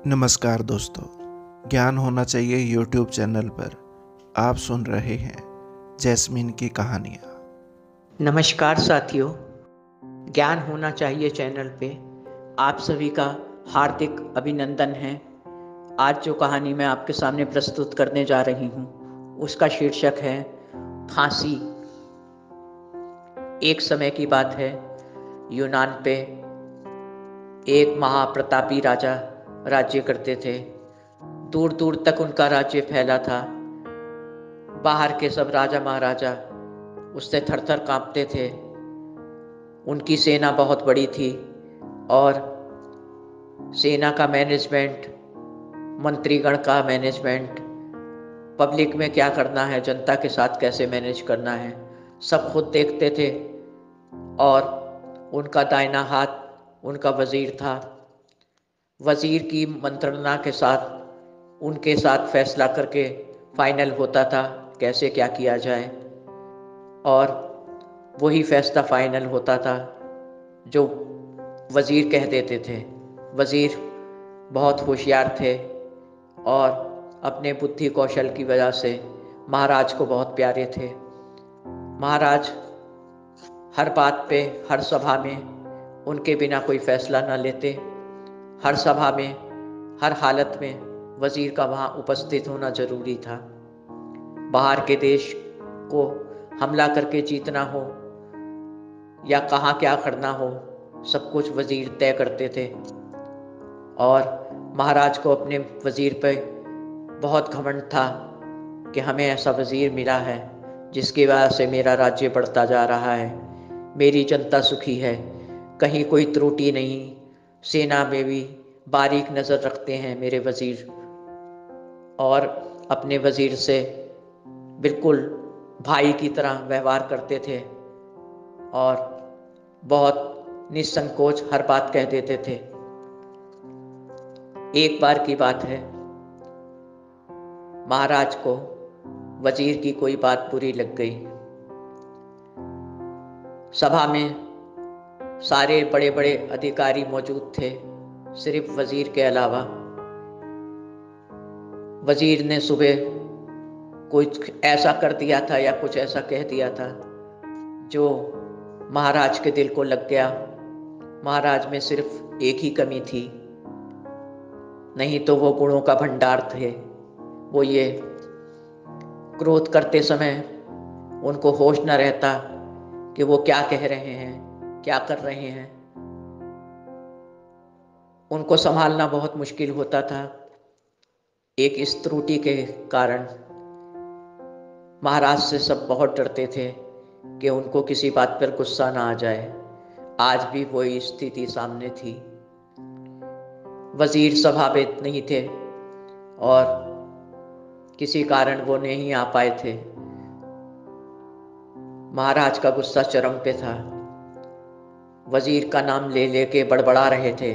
नमस्कार दोस्तों, ज्ञान होना चाहिए यूट्यूब चैनल पर आप सुन रहे हैं जैस्मीन की कहानियाँ। नमस्कार साथियों, ज्ञान होना चाहिए चैनल पे आप सभी का हार्दिक अभिनंदन है। आज जो कहानी मैं आपके सामने प्रस्तुत करने जा रही हूँ उसका शीर्षक है फांसी। एक समय की बात है, यूनान पे एक महाप्रतापी राजा राज्य करते थे। दूर दूर तक उनका राज्य फैला था। बाहर के सब राजा महाराजा उससे थर थर कांपते थे। उनकी सेना बहुत बड़ी थी और सेना का मैनेजमेंट, मंत्रीगण का मैनेजमेंट, पब्लिक में क्या करना है, जनता के साथ कैसे मैनेज करना है, सब खुद देखते थे। और उनका दाहिना हाथ उनका वजीर था। वजीर की मंत्रणा के साथ उनके साथ फैसला करके फाइनल होता था कैसे क्या किया जाए, और वही फैसला फाइनल होता था जो वजीर कह देते थे। वजीर बहुत होशियार थे और अपने बुद्धि कौशल की वजह से महाराज को बहुत प्यारे थे। महाराज हर बात पे, हर सभा में उनके बिना कोई फैसला न लेते। हर सभा में, हर हालत में वजीर का वहाँ उपस्थित होना जरूरी था। बाहर के देश को हमला करके जीतना हो या कहाँ क्या करना हो, सब कुछ वजीर तय करते थे। और महाराज को अपने वजीर पर बहुत घमंड था कि हमें ऐसा वजीर मिला है जिसकी वजह से मेरा राज्य बढ़ता जा रहा है, मेरी जनता सुखी है, कहीं कोई त्रुटि नहीं। सेना में भी बारीक नज़र रखते हैं मेरे वजीर, और अपने वजीर से बिल्कुल भाई की तरह व्यवहार करते थे और बहुत निसंकोच हर बात कह देते थे। एक बार की बात है, महाराज को वजीर की कोई बात बुरी लग गई। सभा में सारे बड़े बड़े अधिकारी मौजूद थे, सिर्फ वजीर के अलावा। वजीर ने सुबह कुछ ऐसा कर दिया था या कुछ ऐसा कह दिया था जो महाराज के दिल को लग गया। महाराज में सिर्फ एक ही कमी थी, नहीं तो वो गुणों का भंडार थे। वो ये क्रोध करते समय उनको होश न रहता कि वो क्या कह रहे हैं, क्या कर रहे हैं। उनको संभालना बहुत मुश्किल होता था। एक इस त्रुटि के कारण महाराज से सब बहुत डरते थे कि उनको किसी बात पर गुस्सा ना आ जाए। आज भी वही स्थिति सामने थी। वजीर सभा में नहीं थे और किसी कारण वो नहीं आ पाए थे। महाराज का गुस्सा चरम पे था। वजीर का नाम ले लेके बड़बड़ा रहे थे।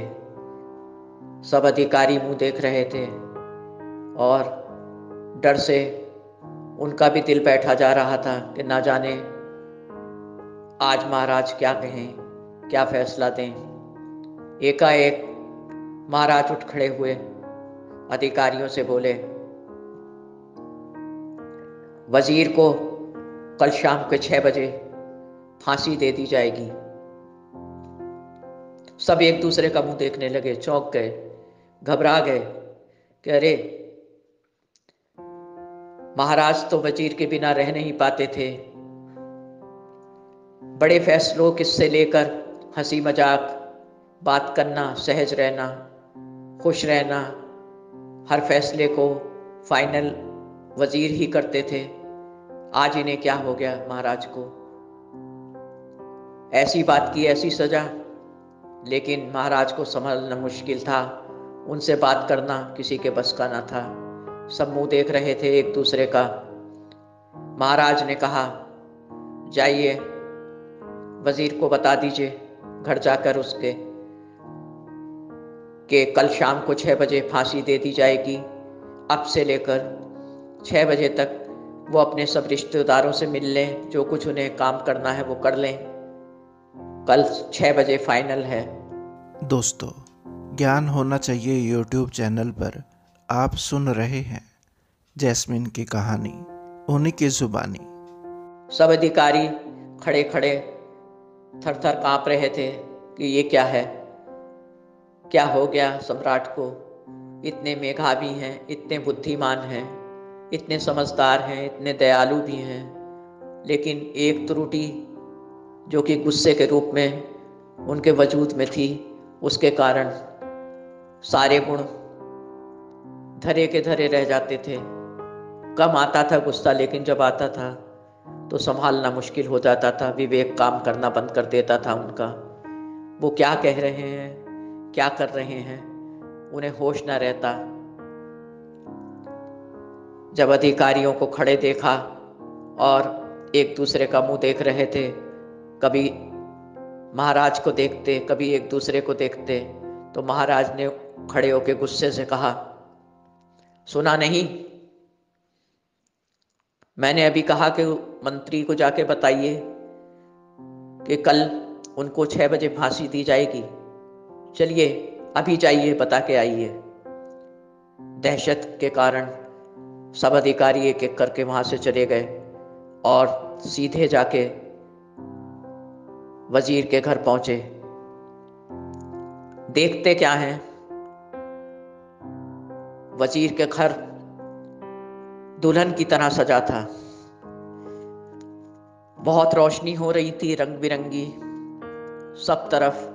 सब अधिकारी मुंह देख रहे थे और डर से उनका भी दिल बैठा जा रहा था कि ना जाने आज महाराज क्या कहें, क्या फैसला दें। एकाएक महाराज उठ खड़े हुए, अधिकारियों से बोले, वजीर को कल शाम के 6 बजे फांसी दे दी जाएगी। सब एक दूसरे का मुंह देखने लगे, चौंक गए, घबरा गए कि अरे, महाराज तो वजीर के बिना रह नहीं पाते थे। बड़े फैसलों किससे लेकर हंसी मजाक, बात करना, सहज रहना, खुश रहना, हर फैसले को फाइनल वजीर ही करते थे। आज इन्हें क्या हो गया महाराज को, ऐसी बात की ऐसी सजा। लेकिन महाराज को संभालना मुश्किल था, उनसे बात करना किसी के बस का ना था। सब मुंह देख रहे थे एक दूसरे का। महाराज ने कहा, जाइए वजीर को बता दीजिए घर जाकर उसके कि कल शाम को 6 बजे फांसी दे दी जाएगी। अब से लेकर 6 बजे तक वो अपने सब रिश्तेदारों से मिल लें, जो कुछ उन्हें काम करना है वो कर लें। कल 6 बजे फाइनल है। दोस्तों, ज्ञान होना चाहिए यूट्यूब चैनल पर आप सुन रहे हैं जैस्मिन की कहानी, उन्हीं की जुबानी। सब अधिकारी खड़े खड़े थर थर कांप रहे थे कि ये क्या है, क्या हो गया सम्राट को। इतने मेधावी हैं, इतने बुद्धिमान हैं, इतने समझदार हैं, इतने दयालु भी हैं, लेकिन एक त्रुटि जो कि गुस्से के रूप में उनके वजूद में थी, उसके कारण सारे गुण धरे के धरे रह जाते थे। कम आता था गुस्सा, लेकिन जब आता था तो संभालना मुश्किल हो जाता था। विवेक काम करना बंद कर देता था उनका। वो क्या कह रहे हैं, क्या कर रहे हैं, उन्हें होश न रहता। जब अधिकारियों को खड़े देखा और एक दूसरे का मुंह देख रहे थे, कभी महाराज को देखते, कभी एक दूसरे को देखते, तो महाराज ने खड़े होकर गुस्से से कहा, सुना नहीं? मैंने अभी कहा कि मंत्री को जाके बताइए कि कल उनको 6 बजे फांसी दी जाएगी। चलिए अभी जाइए, बता के आइए। दहशत के कारण सब अधिकारी एक एक करके वहां से चले गए और सीधे जाके वजीर के घर पहुंचे। देखते क्या हैं, वजीर के घर दुल्हन की तरह सजा था। बहुत रोशनी हो रही थी, रंग बिरंगी। सब तरफ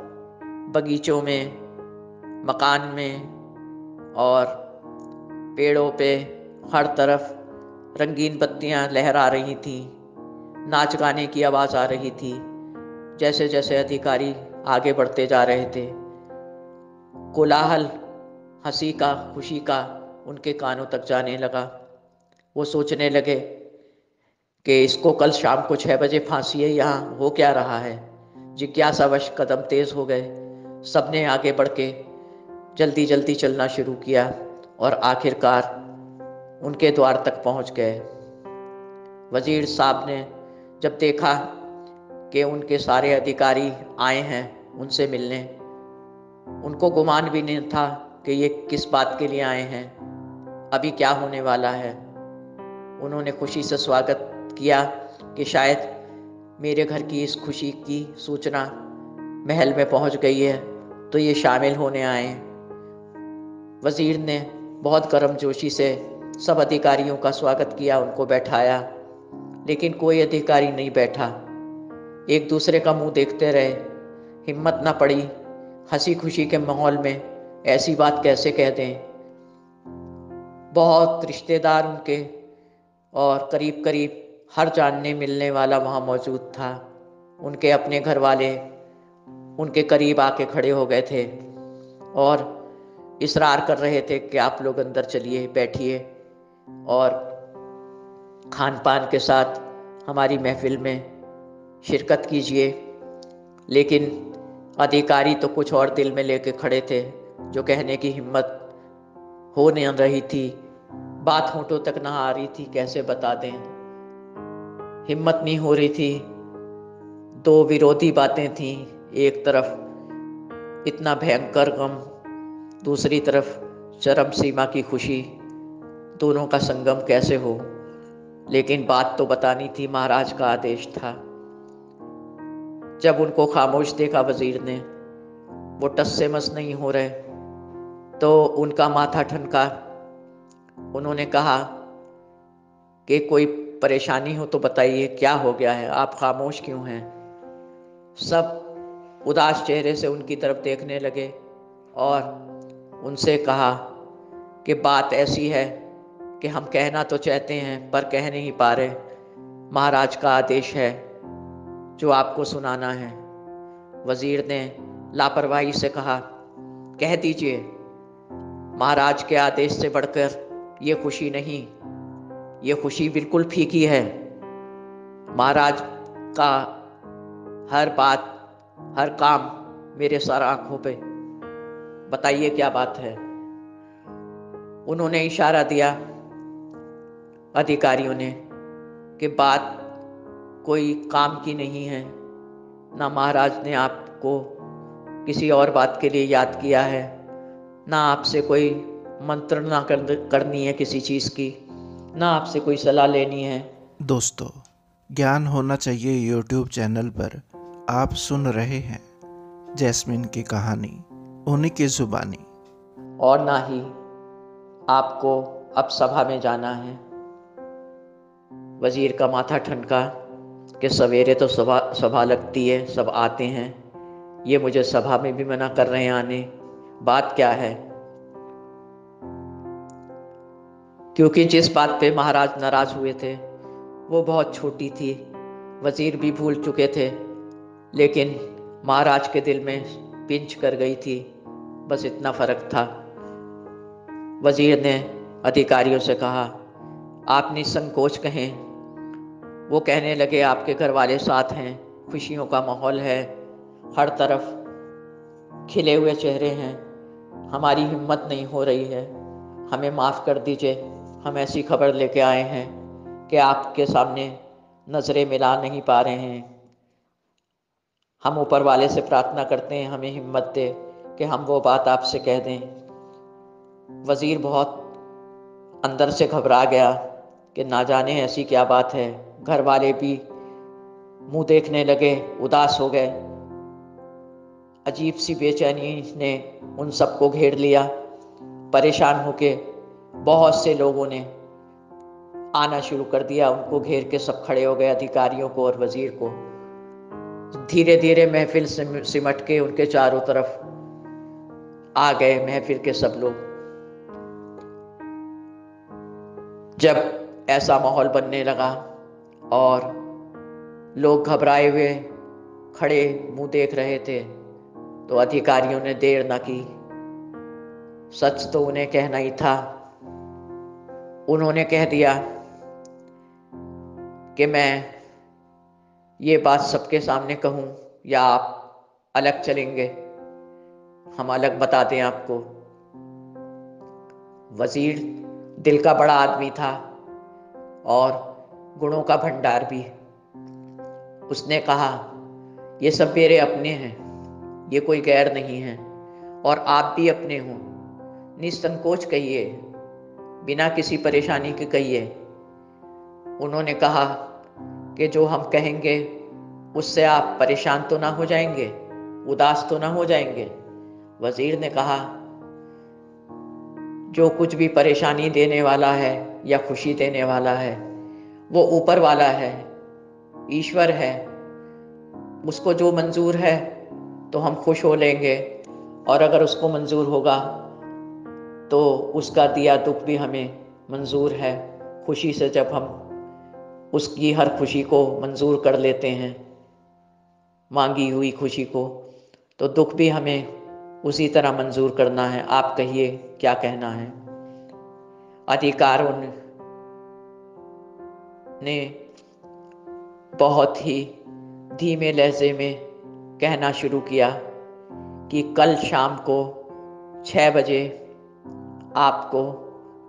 बगीचों में, मकान में और पेड़ों पे हर तरफ रंगीन बत्तियां लहरा रही थी। नाच गाने की आवाज़ आ रही थी। जैसे जैसे अधिकारी आगे बढ़ते जा रहे थे, कोलाहल हंसी का, खुशी का उनके कानों तक जाने लगा। वो सोचने लगे कि इसको कल शाम को 6 बजे फांसी है, यहाँ हो क्या रहा है। जिज्ञासावश कदम तेज हो गए। सबने आगे बढ़ के जल्दी जल्दी चलना शुरू किया और आखिरकार उनके द्वार तक पहुंच गए। वजीर साहब ने जब देखा कि उनके सारे अधिकारी आए हैं उनसे मिलने, उनको गुमान भी नहीं था कि ये किस बात के लिए आए हैं, अभी क्या होने वाला है। उन्होंने खुशी से स्वागत किया कि शायद मेरे घर की इस खुशी की सूचना महल में पहुंच गई है, तो ये शामिल होने आए। वजीर ने बहुत गर्मजोशी से सब अधिकारियों का स्वागत किया, उनको बैठाया, लेकिन कोई अधिकारी नहीं बैठा। एक दूसरे का मुंह देखते रहे। हिम्मत ना पड़ी, हंसी खुशी के माहौल में ऐसी बात कैसे कह दें। बहुत रिश्तेदार उनके और करीब करीब हर जानने मिलने वाला वहाँ मौजूद था। उनके अपने घर वाले उनके करीब आके खड़े हो गए थे और इसरार कर रहे थे कि आप लोग अंदर चलिए, बैठिए और खान पान के साथ हमारी महफिल में शिरकत कीजिए। लेकिन अधिकारी तो कुछ और दिल में लेके खड़े थे, जो कहने की हिम्मत हो नहीं रही थी। बात होठों तक ना आ रही थी, कैसे बता दें, हिम्मत नहीं हो रही थी। दो विरोधी बातें थीं, एक तरफ इतना भयंकर गम, दूसरी तरफ चरम सीमा की खुशी। दोनों का संगम कैसे हो। लेकिन बात तो बतानी थी, महाराज का आदेश था। जब उनको खामोश देखा वजीर ने, वो टस से मस नहीं हो रहे, तो उनका माथा ठनका। उन्होंने कहा कि कोई परेशानी हो तो बताइए, क्या हो गया है, आप खामोश क्यों हैं। सब उदास चेहरे से उनकी तरफ देखने लगे और उनसे कहा कि बात ऐसी है कि हम कहना तो चाहते हैं पर कह नहीं पा रहे। महाराज का आदेश है जो आपको सुनाना है। वजीर ने लापरवाही से कहा, कह दीजिए। महाराज के आदेश से बढ़कर ये खुशी नहीं, ये खुशी बिल्कुल फीकी है। महाराज का हर बात, हर काम मेरे सर आंखों पे। बताइए क्या बात है। उन्होंने इशारा दिया अधिकारियों ने कि बात कोई काम की नहीं है, ना महाराज ने आपको किसी और बात के लिए याद किया है। ना आपसे कोई मंत्रणा करनी है किसी चीज़ की, ना आपसे कोई सलाह लेनी है। दोस्तों, ज्ञान होना चाहिए यूट्यूब चैनल पर आप सुन रहे हैं जैस्मिन की कहानी, उन्हीं की जुबानी। और ना ही आपको अब सभा में जाना है। वजीर का माथा ठनका कि सवेरे तो सभा लगती है, सब आते हैं, ये मुझे सभा में भी मना कर रहे हैं आने, बात क्या है? क्योंकि जिस बात पे महाराज नाराज हुए थे वो बहुत छोटी थी, वजीर भी भूल चुके थे, लेकिन महाराज के दिल में पिंच कर गई थी, बस इतना फर्क था। वजीर ने अधिकारियों से कहा, आप निसंकोच कहें। वो कहने लगे, आपके घर वाले साथ हैं, खुशियों का माहौल है, हर तरफ खिले हुए चेहरे हैं, हमारी हिम्मत नहीं हो रही है, हमें माफ़ कर दीजिए। हम ऐसी खबर लेके आए हैं कि आपके सामने नज़रें मिला नहीं पा रहे हैं। हम ऊपर वाले से प्रार्थना करते हैं हमें हिम्मत दे कि हम वो बात आपसे कह दें। वज़ीर बहुत अंदर से घबरा गया कि ना जाने ऐसी क्या बात है। घर वाले भी मुंह देखने लगे, उदास हो गए। अजीब सी बेचैनी ने उन सबको घेर लिया। परेशान होके बहुत से लोगों ने आना शुरू कर दिया, उनको घेर के सब खड़े हो गए, अधिकारियों को और वजीर को। धीरे धीरे महफिल सिमट के उनके चारों तरफ आ गए महफिल के सब लोग। जब ऐसा माहौल बनने लगा और लोग घबराए हुए खड़े मुंह देख रहे थे, तो अधिकारियों ने देर न की। सच तो उन्हें कहना ही था। उन्होंने कह दिया कि मैं ये बात सबके सामने कहूं या आप अलग चलेंगे, हम अलग बता दें आपको। वजीर दिल का बड़ा आदमी था और गुणों का भंडार भी। उसने कहा, ये सब मेरे अपने हैं, ये कोई गैर नहीं है, और आप भी अपने हो। निसंकोच कहिए, बिना किसी परेशानी के कहिए। उन्होंने कहा कि जो हम कहेंगे उससे आप परेशान तो ना हो जाएंगे, उदास तो ना हो जाएंगे? वजीर ने कहा, जो कुछ भी परेशानी देने वाला है या खुशी देने वाला है वो ऊपर वाला है, ईश्वर है। उसको जो मंजूर है तो हम खुश हो लेंगे, और अगर उसको मंजूर होगा तो उसका दिया दुख भी हमें मंजूर है। खुशी से जब हम उसकी हर खुशी को मंजूर कर लेते हैं, मांगी हुई खुशी को, तो दुख भी हमें उसी तरह मंजूर करना है। आप कहिए क्या कहना है? अधिकारों ने बहुत ही धीमे लहजे में कहना शुरू किया कि कल शाम को 6 बजे आपको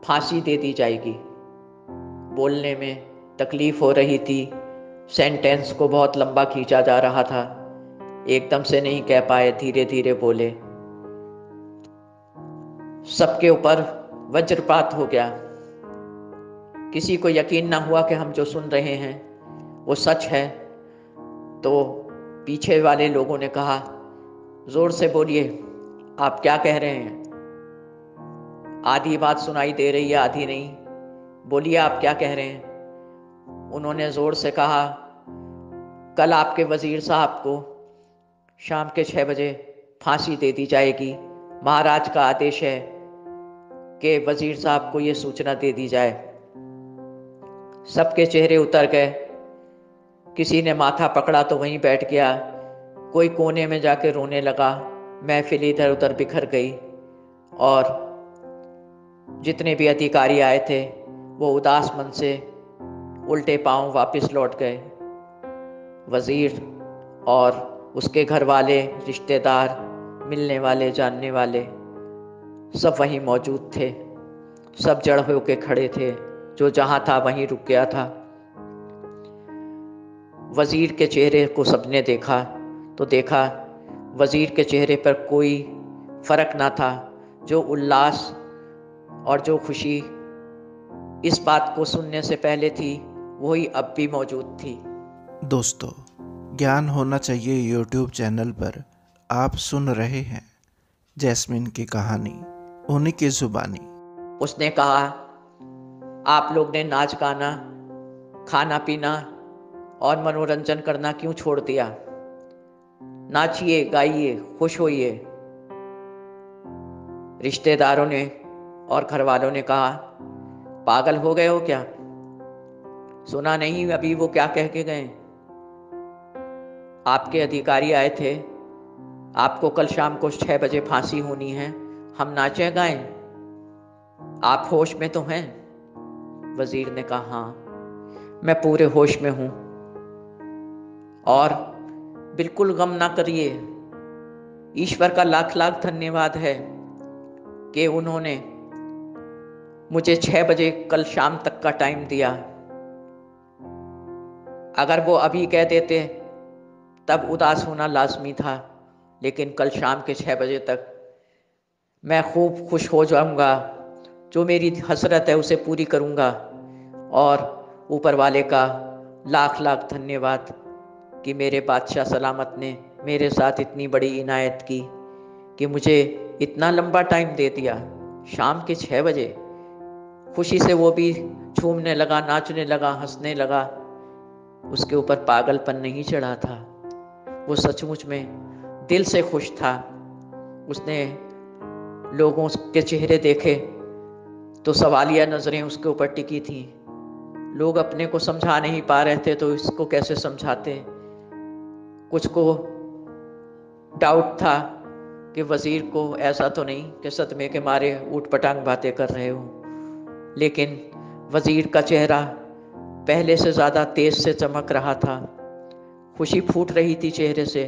फांसी दे दी जाएगी। बोलने में तकलीफ हो रही थी, सेंटेंस को बहुत लंबा खींचा जा रहा था, एकदम से नहीं कह पाए, धीरे धीरे बोले। सबके ऊपर वज्रपात हो गया। किसी को यकीन ना हुआ कि हम जो सुन रहे हैं वो सच है। तो पीछे वाले लोगों ने कहा, जोर से बोलिए, आप क्या कह रहे हैं? आधी बात सुनाई दे रही है, आधी नहीं, बोलिए आप क्या कह रहे हैं? उन्होंने जोर से कहा, कल आपके वजीर साहब को शाम के 6 बजे फांसी दे दी जाएगी। महाराज का आदेश है कि वजीर साहब को यह सूचना दे दी जाए। सबके चेहरे उतर गए। किसी ने माथा पकड़ा तो वहीं बैठ गया, कोई कोने में जाके रोने लगा। महफिल इधर उधर बिखर गई और जितने भी अधिकारी आए थे वो उदास मन से उल्टे पांव वापस लौट गए। वजीर और उसके घर वाले, रिश्तेदार, मिलने वाले, जानने वाले सब वहीं मौजूद थे। सब जड़ होके खड़े थे, जो जहां था वहीं रुक गया था। वजीर के चेहरे को सबने देखा तो देखा वजीर के चेहरे पर कोई फर्क ना था। जो उल्लास और जो खुशी इस बात को सुनने से पहले थी, वही अब भी मौजूद थी। दोस्तों, ज्ञान होना चाहिए यूट्यूब चैनल पर आप सुन रहे हैं जैस्मिन की कहानी, उन्हीं की जुबानी। उसने कहा, आप लोग ने नाच गाना, खाना पीना और मनोरंजन करना क्यों छोड़ दिया? नाचिए, गाइए, खुश होइए। रिश्तेदारों ने और घर वालों ने कहा, पागल हो गए हो क्या? सुना नहीं अभी वो क्या कह के गए? आपके अधिकारी आए थे, आपको कल शाम को 6 बजे फांसी होनी है, हम नाचे गाएं? आप होश में तो हैं? वजीर ने कहा, हाँ, मैं पूरे होश में हूं। और बिल्कुल गम ना करिए, ईश्वर का लाख लाख धन्यवाद है कि उन्होंने मुझे 6 बजे कल शाम तक का टाइम दिया। अगर वो अभी कह देते तब उदास होना लाजमी था, लेकिन कल शाम के 6 बजे तक मैं खूब खुश हो जाऊंगा, जो मेरी हसरत है उसे पूरी करूंगा। और ऊपर वाले का लाख लाख धन्यवाद कि मेरे बादशाह सलामत ने मेरे साथ इतनी बड़ी इनायत की कि मुझे इतना लंबा टाइम दे दिया। शाम के 6 बजे खुशी से वो भी झूमने लगा, नाचने लगा, हंसने लगा। उसके ऊपर पागलपन नहीं चढ़ा था, वो सचमुच में दिल से खुश था। उसने लोगों के चेहरे देखे तो सवालिया नजरें उसके ऊपर टिकी थी। लोग अपने को समझा नहीं पा रहे थे तो इसको कैसे समझाते। कुछ को डाउट था कि वजीर को ऐसा तो नहीं कि सदमे के मारे ऊट पटांग बातें कर रहे हो, लेकिन वजीर का चेहरा पहले से ज्यादा तेज से चमक रहा था। खुशी फूट रही थी चेहरे से,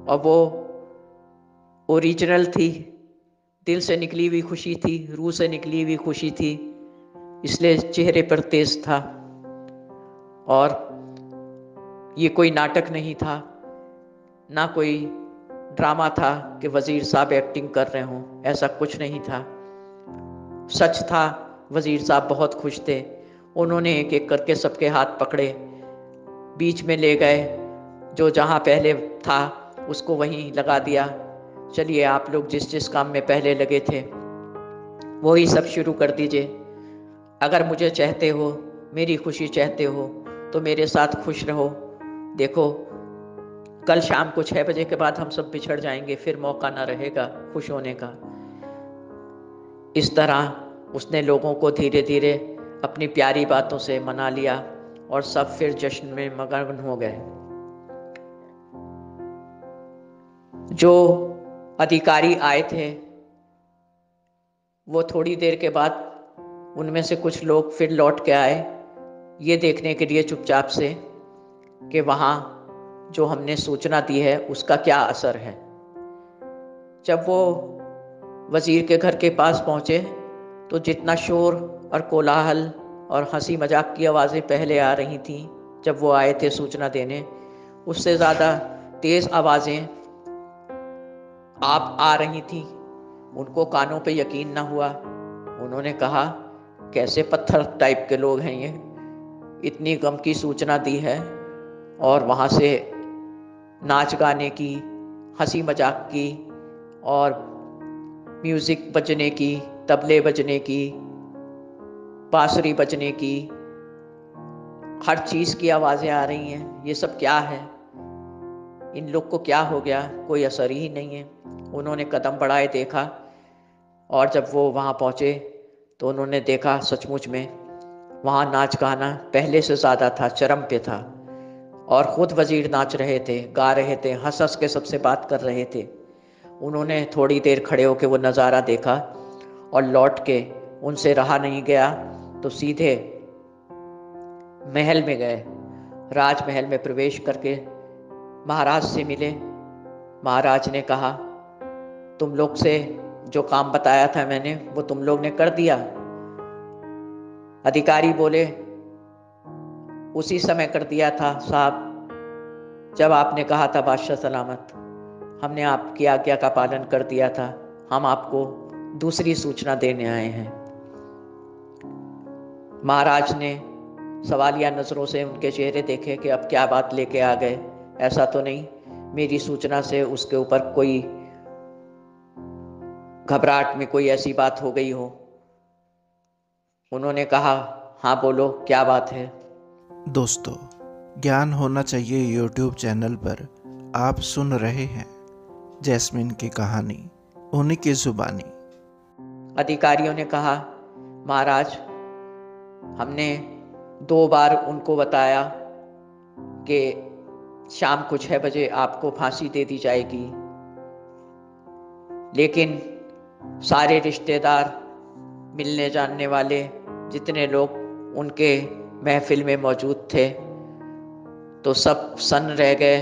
और वो ओरिजिनल थी, दिल से निकली हुई खुशी थी, रूह से निकली हुई खुशी थी, इसलिए चेहरे पर तेज था। और ये कोई नाटक नहीं था, ना कोई ड्रामा था कि वजीर साहब एक्टिंग कर रहे हों, ऐसा कुछ नहीं था। सच था, वजीर साहब बहुत खुश थे। उन्होंने एक एक करके सबके हाथ पकड़े, बीच में ले गए, जो जहाँ पहले था उसको वहीं लगा दिया। चलिए आप लोग जिस जिस काम में पहले लगे थे वही सब शुरू कर दीजिए। अगर मुझे चाहते हो, मेरी खुशी चाहते हो तो मेरे साथ खुश रहो। देखो कल शाम को 6 बजे के बाद हम सब बिछड़ जाएंगे, फिर मौका ना रहेगा खुश होने का। इस तरह उसने लोगों को धीरे धीरे अपनी प्यारी बातों से मना लिया और सब फिर जश्न में मगन हो गए। जो अधिकारी आए थे वो थोड़ी देर के बाद उनमें से कुछ लोग फिर लौट के आए, ये देखने के लिए चुपचाप से कि वहाँ जो हमने सूचना दी है उसका क्या असर है। जब वो वजीर के घर के पास पहुँचे तो जितना शोर और कोलाहल और हंसी मजाक की आवाज़ें पहले आ रही थीं जब वो आए थे सूचना देने, उससे ज़्यादा तेज़ आवाज़ें आप आ रही थीं। उनको कानों पे यकीन ना हुआ। उन्होंने कहा, कैसे पत्थर टाइप के लोग हैं ये, इतनी गम की सूचना दी है और वहाँ से नाच गाने की, हंसी मजाक की और म्यूज़िक बजने की, तबले बजने की, बांसुरी बजने की, हर चीज़ की आवाज़ें आ रही हैं। ये सब क्या है? इन लोग को क्या हो गया? कोई असर ही नहीं है। उन्होंने कदम बढ़ाए, देखा, और जब वो वहाँ पहुँचे तो उन्होंने देखा सचमुच में वहाँ नाच गाना पहले से ज़्यादा था, चरम पे था। और ख़ुद वज़ीर नाच रहे थे, गा रहे थे, हंस हंस के सबसे बात कर रहे थे। उन्होंने थोड़ी देर खड़े होकर वो नज़ारा देखा और लौट के उनसे रहा नहीं गया तो सीधे महल में गए। राजमहल में प्रवेश करके महाराज से मिले। महाराज ने कहा, तुम लोग से जो काम बताया था मैंने वो तुम लोग ने कर दिया? अधिकारी बोले, उसी समय कर दिया था साहब जब आपने कहा था बादशाह सलामत। हमने आपकी आज्ञा का पालन कर दिया था। हम आपको दूसरी सूचना देने आए हैं। महाराज ने सवालिया नजरों से उनके चेहरे देखे कि अब क्या बात लेके आ गए। ऐसा तो नहीं मेरी सूचना से उसके ऊपर कोई घबराहट में कोई ऐसी बात हो गई हो। उन्होंने कहा, हाँ बोलो, क्या बात है। दोस्तों, ज्ञान होना चाहिए यूट्यूब चैनल पर आप सुन रहे हैं जैस्मिन की कहानी, उन्हीं की जुबानी। अधिकारियों ने कहा, महाराज, हमने 2 बार उनको बताया कि शाम को 6 बजे आपको फांसी दे दी जाएगी, लेकिन सारे रिश्तेदार, मिलने जानने वाले जितने लोग उनके महफिल में मौजूद थे तो सब सन्न रह गए,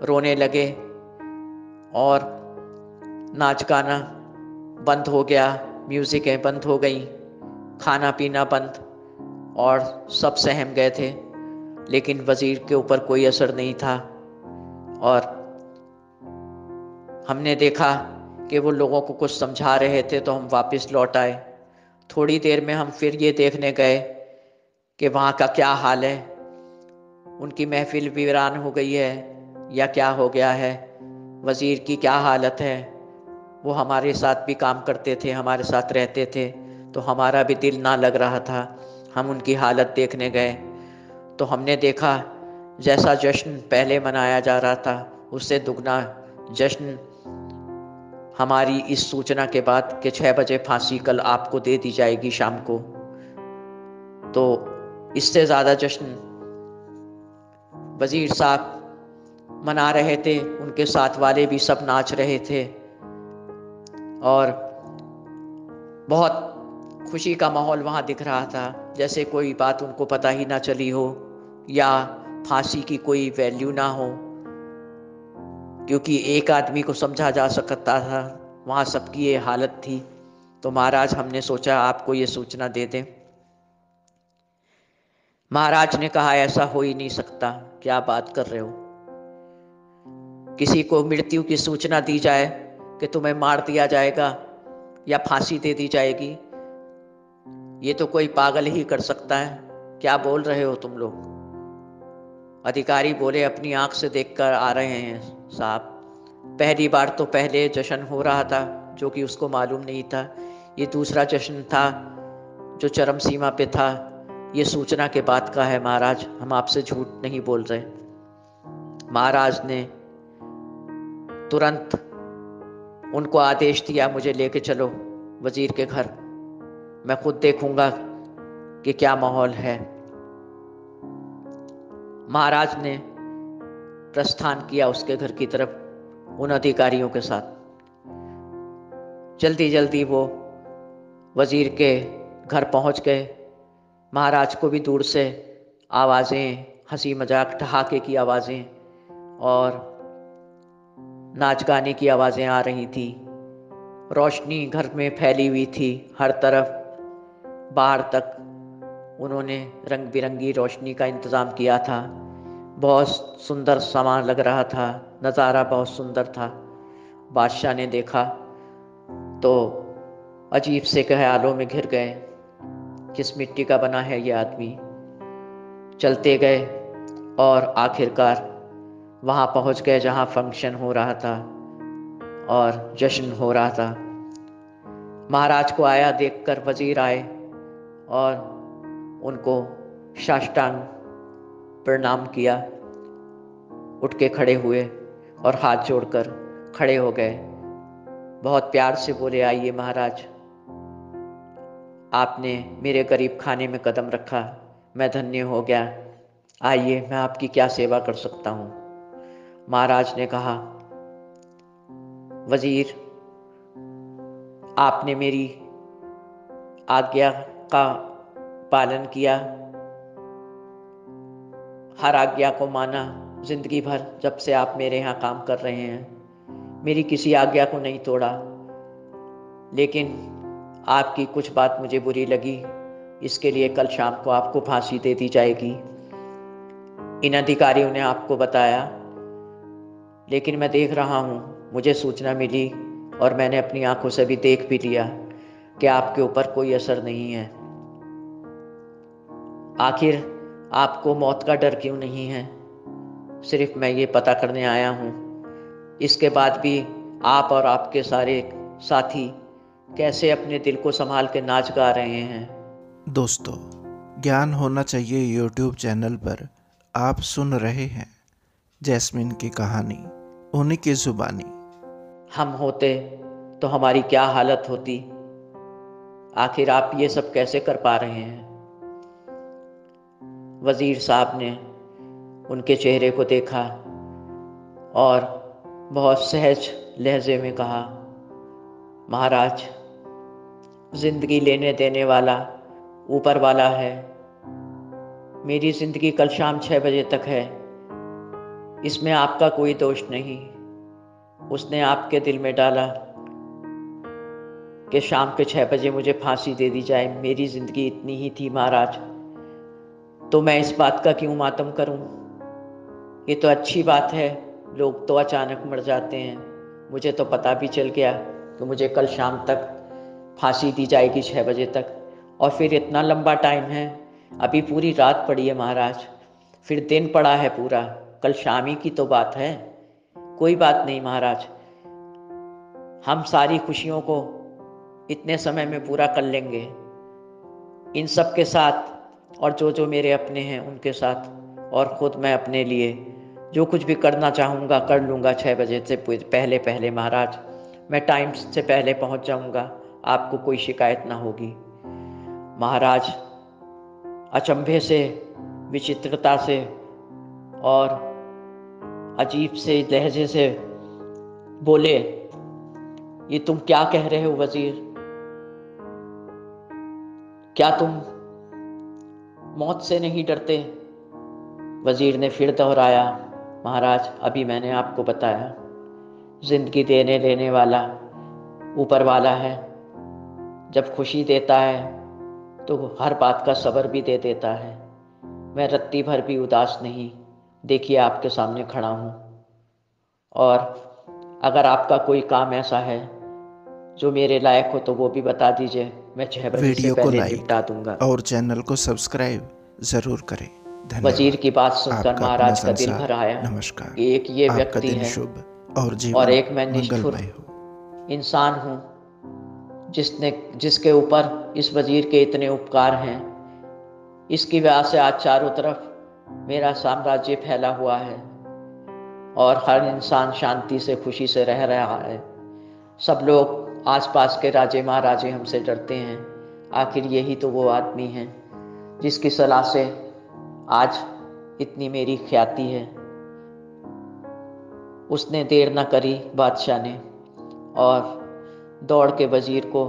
रोने लगे और नाच गाना बंद हो गया, म्यूजिकें बंद हो गई, खाना पीना बंद, और सब सहम गए थे। लेकिन वजीर के ऊपर कोई असर नहीं था और हमने देखा कि वो लोगों को कुछ समझा रहे थे तो हम वापस लौट आए। थोड़ी देर में हम फिर ये देखने गए कि वहाँ का क्या हाल है, उनकी महफिल वीरान हो गई है या क्या हो गया है, वजीर की क्या हालत है। वो हमारे साथ भी काम करते थे, हमारे साथ रहते थे, तो हमारा भी दिल ना लग रहा था। हम उनकी हालत देखने गए तो हमने देखा जैसा जश्न पहले मनाया जा रहा था उससे दुगना जश्न हमारी इस सूचना के बाद कि 6 बजे फांसी कल आपको दे दी जाएगी शाम को, तो इससे ज़्यादा जश्न वजीर साहब मना रहे थे, उनके साथ वाले भी सब नाच रहे थे और बहुत खुशी का माहौल वहाँ दिख रहा था, जैसे कोई बात उनको पता ही ना चली हो या फांसी की कोई वैल्यू ना हो, क्योंकि एक आदमी को समझा जा सकता था, वहाँ सबकी ये हालत थी। तो महाराज, हमने सोचा आपको ये सूचना दे दें। महाराज ने कहा, ऐसा हो ही नहीं सकता, क्या बात कर रहे हो। किसी को मृत्यु की सूचना दी जाए कि तुम्हें मार दिया जाएगा या फांसी दे दी जाएगी, ये तो कोई पागल ही कर सकता है, क्या बोल रहे हो तुम लोग। अधिकारी बोले, अपनी आंख से देखकर आ रहे हैं साहब, पहली बार तो पहले जश्न हो रहा था जो कि उसको मालूम नहीं था, ये दूसरा जश्न था जो चरम सीमा पे था, ये सूचना के बाद का है महाराज, हम आपसे झूठ नहीं बोल रहे। महाराज ने तुरंत उनको आदेश दिया, मुझे लेके चलो वजीर के घर, मैं खुद देखूंगा कि क्या माहौल है। महाराज ने प्रस्थान किया उसके घर की तरफ उन अधिकारियों के साथ। जल्दी जल्दी वो वजीर के घर पहुंच गए। महाराज को भी दूर से आवाज़ें, हंसी मजाक, ठहाके की आवाज़ें और नाच गाने की आवाज़ें आ रही थी। रोशनी घर में फैली हुई थी हर तरफ, बाहर तक उन्होंने रंग बिरंगी रोशनी का इंतज़ाम किया था। बहुत सुंदर सामान लग रहा था, नज़ारा बहुत सुंदर था। बादशाह ने देखा तो अजीब से ख्यालों में घिर गए, किस मिट्टी का बना है ये आदमी। चलते गए और आखिरकार वहाँ पहुँच गए जहाँ फंक्शन हो रहा था और जश्न हो रहा था। महाराज को आया देखकर वजीर आए और उनको साष्टांग प्रणाम किया, उठ के खड़े हुए और हाथ जोड़कर खड़े हो गए। बहुत प्यार से बोले, आइए महाराज, आपने मेरे करीब खाने में कदम रखा, मैं धन्य हो गया, आइए मैं आपकी क्या सेवा कर सकता हूँ। महाराज ने कहा, वजीर, आपने मेरी आज्ञा का पालन किया, हर आज्ञा को माना जिंदगी भर, जब से आप मेरे यहाँ काम कर रहे हैं, मेरी किसी आज्ञा को नहीं तोड़ा, लेकिन आपकी कुछ बात मुझे बुरी लगी, इसके लिए कल शाम को आपको फांसी दे दी जाएगी। इन अधिकारियों ने आपको बताया, लेकिन मैं देख रहा हूँ, मुझे सूचना मिली और मैंने अपनी आंखों से भी देख भी लिया कि आपके ऊपर कोई असर नहीं है। आखिर आपको मौत का डर क्यों नहीं है? सिर्फ मैं ये पता करने आया हूँ। इसके बाद भी आप और आपके सारे साथी कैसे अपने दिल को संभाल के नाच गा रहे हैं। दोस्तों, ज्ञान होना चाहिए यूट्यूब चैनल पर आप सुन रहे हैं जैस्मिन की कहानी, उन्हीं की जुबानी। हम होते तो हमारी क्या हालत होती? आखिर आप ये सब कैसे कर पा रहे हैं? वजीर साहब ने उनके चेहरे को देखा और बहुत सहज लहजे में कहा, महाराज, जिंदगी लेने देने वाला ऊपर वाला है। मेरी जिंदगी कल शाम 6 बजे तक है। इसमें आपका कोई दोष नहीं। उसने आपके दिल में डाला कि शाम के 6 बजे मुझे फांसी दे दी जाए। मेरी जिंदगी इतनी ही थी महाराज, तो मैं इस बात का क्यों मातम करूं? ये तो अच्छी बात है, लोग तो अचानक मर जाते हैं। मुझे तो पता भी चल गया कि मुझे कल शाम तक फांसी दी जाएगी 6 बजे तक। और फिर इतना लंबा टाइम है, अभी पूरी रात पड़ी है महाराज, फिर दिन पड़ा है पूरा, कल शाम ही की तो बात है। कोई बात नहीं महाराज, हम सारी खुशियों को इतने समय में पूरा कर लेंगे। इन सब के साथ और जो जो मेरे अपने हैं उनके साथ, और ख़ुद मैं अपने लिए जो कुछ भी करना चाहूँगा कर लूँगा 6 बजे से पहले पहले महाराज। मैं टाइम से पहले पहुँच जाऊँगा, आपको कोई शिकायत ना होगी। महाराज अचंभे से, विचित्रता से और अजीब से लहजे से बोले, ये तुम क्या कह रहे हो वजीर? क्या तुम मौत से नहीं डरते? वजीर ने फिर दोहराया, महाराज, अभी मैंने आपको बताया, जिंदगी देने लेने वाला ऊपर वाला है। जब खुशी देता है तो हर बात का सब्र भी दे देता है। मैं रत्ती भर भी उदास नहीं, देखिए आपके सामने खड़ा हूँ। और अगर आपका कोई काम ऐसा है जो मेरे लायक हो तो वो भी बता दीजिए, मैं 6 बजे से वीडियो को पहले लाइक निपटा दूंगा। और चैनल को सब्सक्राइब जरूर करें। वजीर की धन्यवाद। बात सुनकर आपका अपना महाराज का दिल भर संसार। आया नमस्कार। कि एक ये आपका व्यक्ति दिन है शुभ और और जीवन एक मैं निष्ठुर मंगलमय हो। इंसान हूँ जिसके ऊपर इस वजीर के इतने उपकार हैं। इसकी वजह से आज चारों तरफ मेरा साम्राज्य फैला हुआ है और हर इंसान शांति से, खुशी से रह रहा है। सब लोग आसपास के राजे महाराजे हमसे डरते हैं। आखिर यही तो वो आदमी है जिसकी सलाह से आज इतनी मेरी ख्याति है। उसने देर न करी बादशाह ने, और दौड़ के वजीर को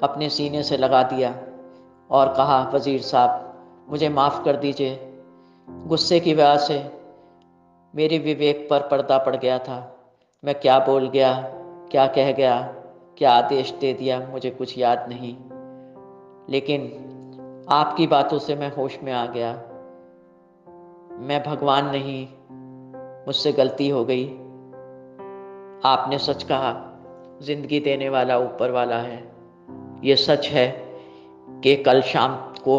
अपने सीने से लगा दिया और कहा, वजीर साहब, मुझे माफ़ कर दीजिए। गुस्से की वजह से मेरे विवेक पर पर्दा पड़ गया था। मैं क्या बोल गया, क्या कह गया, क्या आदेश दे दिया, मुझे कुछ याद नहीं। लेकिन आपकी बातों से मैं होश में आ गया। मैं भगवान नहीं, मुझसे गलती हो गई। आपने सच कहा, जिंदगी देने वाला ऊपर वाला है। ये सच है कि कल शाम को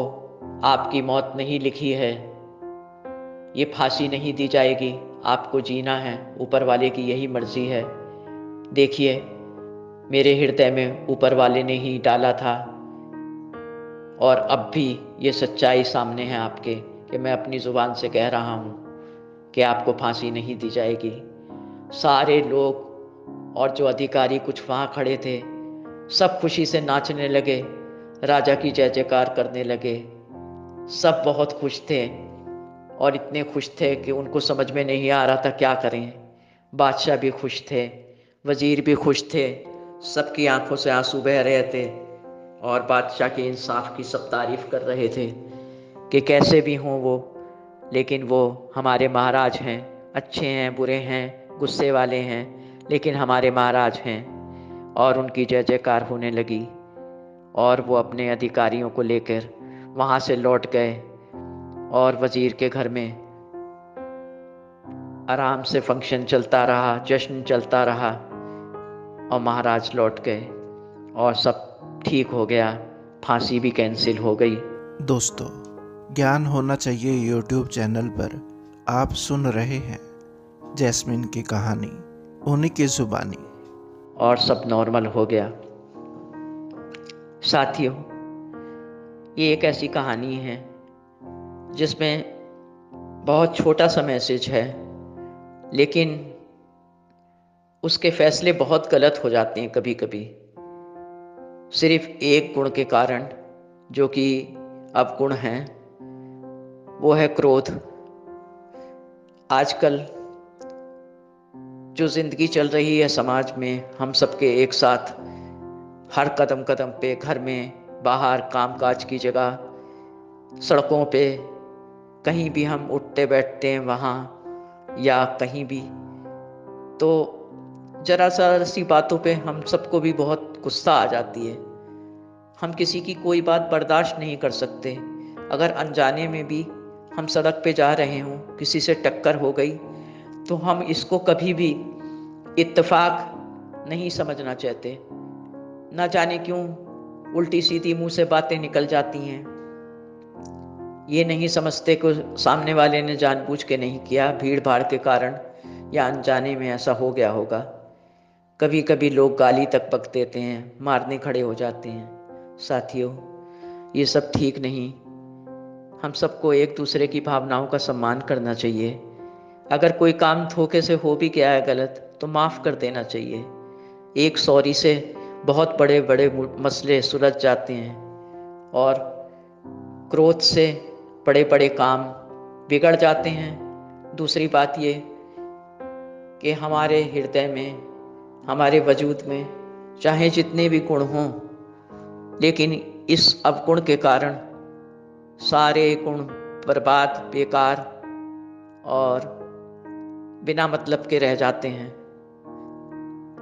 आपकी मौत नहीं लिखी है। ये फांसी नहीं दी जाएगी, आपको जीना है। ऊपर वाले की यही मर्जी है। देखिए, मेरे हृदय में ऊपर वाले ने ही डाला था, और अब भी ये सच्चाई सामने है आपके कि मैं अपनी ज़ुबान से कह रहा हूँ कि आपको फांसी नहीं दी जाएगी। सारे लोग और जो अधिकारी कुछ वहाँ खड़े थे, सब खुशी से नाचने लगे, राजा की जय जयकार करने लगे। सब बहुत खुश थे और इतने खुश थे कि उनको समझ में नहीं आ रहा था क्या करें। बादशाह भी खुश थे, वजीर भी खुश थे, सबकी आंखों से आंसू बह रहे थे और बादशाह के इंसाफ की सब तारीफ कर रहे थे कि कैसे भी हों वो, लेकिन वो हमारे महाराज हैं। अच्छे हैं, बुरे हैं, गुस्से वाले हैं, लेकिन हमारे महाराज हैं। और उनकी जय जयकार होने लगी और वो अपने अधिकारियों को लेकर वहाँ से लौट गए और वजीर के घर में आराम से फंक्शन चलता रहा, जश्न चलता रहा और महाराज लौट गए और सब ठीक हो गया, फांसी भी कैंसिल हो गई। दोस्तों, ज्ञान होना चाहिए यूट्यूब चैनल पर आप सुन रहे हैं जैस्मिन की कहानी, उन्हीं की जुबानी। और सब नॉर्मल हो गया। साथियों, ये एक ऐसी कहानी है जिसमें बहुत छोटा सा मैसेज है, लेकिन उसके फैसले बहुत गलत हो जाते हैं कभी कभी, सिर्फ एक गुण के कारण, जो कि अवगुण है, वो है क्रोध। आजकल जो जिंदगी चल रही है समाज में, हम सबके एक साथ हर कदम कदम पे, घर में, बाहर, कामकाज की जगह, सड़कों पे, कहीं भी हम उठते बैठते हैं वहाँ या कहीं भी, तो जरा सा सी बातों पे हम सबको भी बहुत गुस्सा आ जाती है। हम किसी की कोई बात बर्दाश्त नहीं कर सकते। अगर अनजाने में भी हम सड़क पे जा रहे हों, किसी से टक्कर हो गई, तो हम इसको कभी भी इत्तेफाक नहीं समझना चाहते। ना जाने क्यों उल्टी सीधी मुंह से बातें निकल जाती हैं। ये नहीं समझते कि सामने वाले ने जानबूझ के नहीं किया, भीड़ भाड़ के कारण या अनजाने में ऐसा हो गया होगा। कभी कभी लोग गाली तक बक देते हैं, मारने खड़े हो जाते हैं। साथियों, ये सब ठीक नहीं। हम सबको एक दूसरे की भावनाओं का सम्मान करना चाहिए। अगर कोई काम धोखे से हो भी गया है गलत, तो माफ़ कर देना चाहिए। एक सॉरी से बहुत बड़े बड़े मसले सुलझ जाते हैं, और क्रोध से बड़े बड़े काम बिगड़ जाते हैं। दूसरी बात ये कि हमारे हृदय में, हमारे वजूद में चाहे जितने भी गुण हों, लेकिन इस अवगुण के कारण सारे गुण बर्बाद, बेकार और बिना मतलब के रह जाते हैं।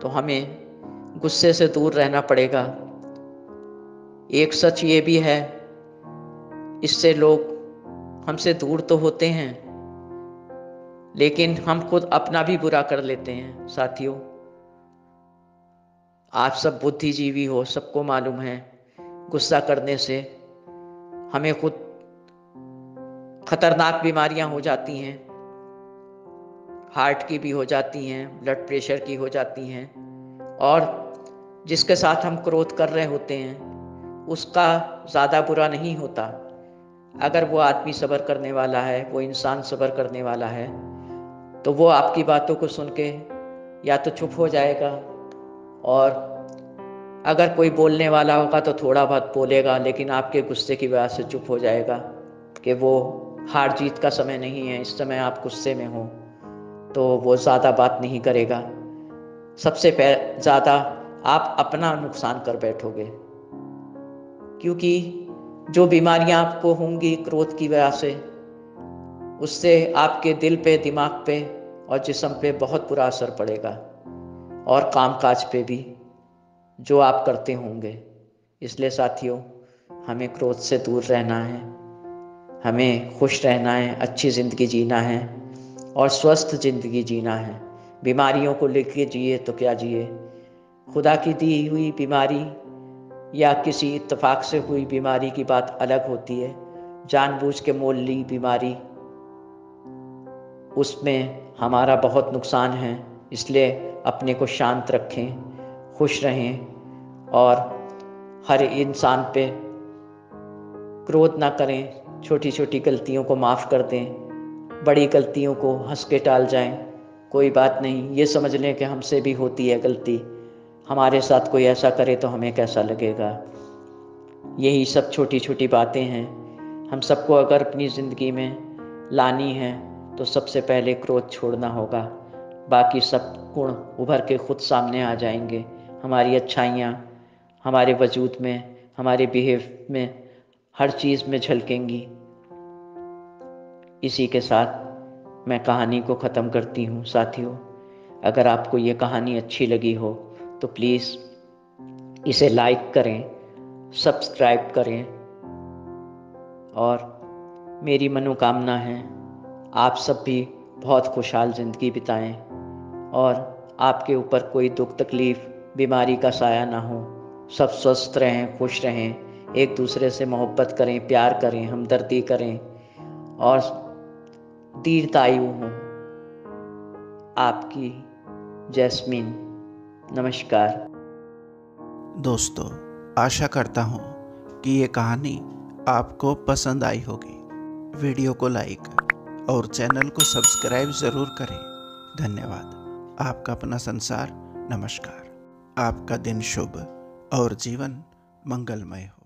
तो हमें गुस्से से दूर रहना पड़ेगा। एक सच ये भी है, इससे लोग हमसे दूर तो होते हैं, लेकिन हम खुद अपना भी बुरा कर लेते हैं। साथियों, आप सब बुद्धिजीवी हो, सबको मालूम है गुस्सा करने से हमें खुद खतरनाक बीमारियां हो जाती हैं। हार्ट की भी हो जाती हैं, ब्लड प्रेशर की हो जाती हैं, और जिसके साथ हम क्रोध कर रहे होते हैं उसका ज़्यादा बुरा नहीं होता। अगर वो आदमी सब्र करने वाला है, वो इंसान सब्र करने वाला है, तो वो आपकी बातों को सुन के या तो चुप हो जाएगा, और अगर कोई बोलने वाला होगा तो थोड़ा बहुत बोलेगा, लेकिन आपके गुस्से की वजह से चुप हो जाएगा कि वो हार जीत का समय नहीं है, इस समय आप गुस्से में हो, तो वो ज़्यादा बात नहीं करेगा। सबसे ज़्यादा आप अपना नुकसान कर बैठोगे, क्योंकि जो बीमारियां आपको होंगी क्रोध की वजह से, उससे आपके दिल पे, दिमाग पे और जिस्म पे बहुत बुरा असर पड़ेगा, और कामकाज पे भी जो आप करते होंगे। इसलिए साथियों, हमें क्रोध से दूर रहना है, हमें खुश रहना है, अच्छी ज़िंदगी जीना है और स्वस्थ ज़िंदगी जीना है। बीमारियों को लेके जिए तो क्या जिए। खुदा की दी हुई बीमारी या किसी इत्तेफाक से हुई बीमारी की बात अलग होती है। जानबूझ के मोल ली बीमारी, उसमें हमारा बहुत नुकसान है। इसलिए अपने को शांत रखें, खुश रहें, और हर इंसान पे क्रोध ना करें। छोटी छोटी गलतियों को माफ़ कर दें, बड़ी गलतियों को हंस के टाल जाएं। कोई बात नहीं, ये समझ लें कि हमसे भी होती है गलती, हमारे साथ कोई ऐसा करे तो हमें कैसा लगेगा। यही सब छोटी छोटी बातें हैं। हम सबको अगर अपनी ज़िंदगी में लानी है तो सबसे पहले क्रोध छोड़ना होगा। बाकी सब गुण उभर के खुद सामने आ जाएंगे। हमारी अच्छाइयाँ हमारे वजूद में, हमारे बिहेव में, हर चीज़ में झलकेंगी। इसी के साथ मैं कहानी को ख़त्म करती हूँ। साथियों, अगर आपको ये कहानी अच्छी लगी हो तो प्लीज़ इसे लाइक करें, सब्सक्राइब करें, और मेरी मनोकामना है आप सब भी बहुत खुशहाल ज़िंदगी बिताएं और आपके ऊपर कोई दुख तकलीफ़, बीमारी का साया ना हो। सब स्वस्थ रहें, खुश रहें, एक दूसरे से मोहब्बत करें, प्यार करें, हमदर्दी करें और दीर्घायु हो। आपकी जैस्मिन। नमस्कार। दोस्तों, आशा करता हूँ कि ये कहानी आपको पसंद आई होगी। वीडियो को लाइक और चैनल को सब्सक्राइब ज़रूर करें। धन्यवाद। आपका अपना संसार। नमस्कार। आपका दिन शुभ और जीवन मंगलमय हो।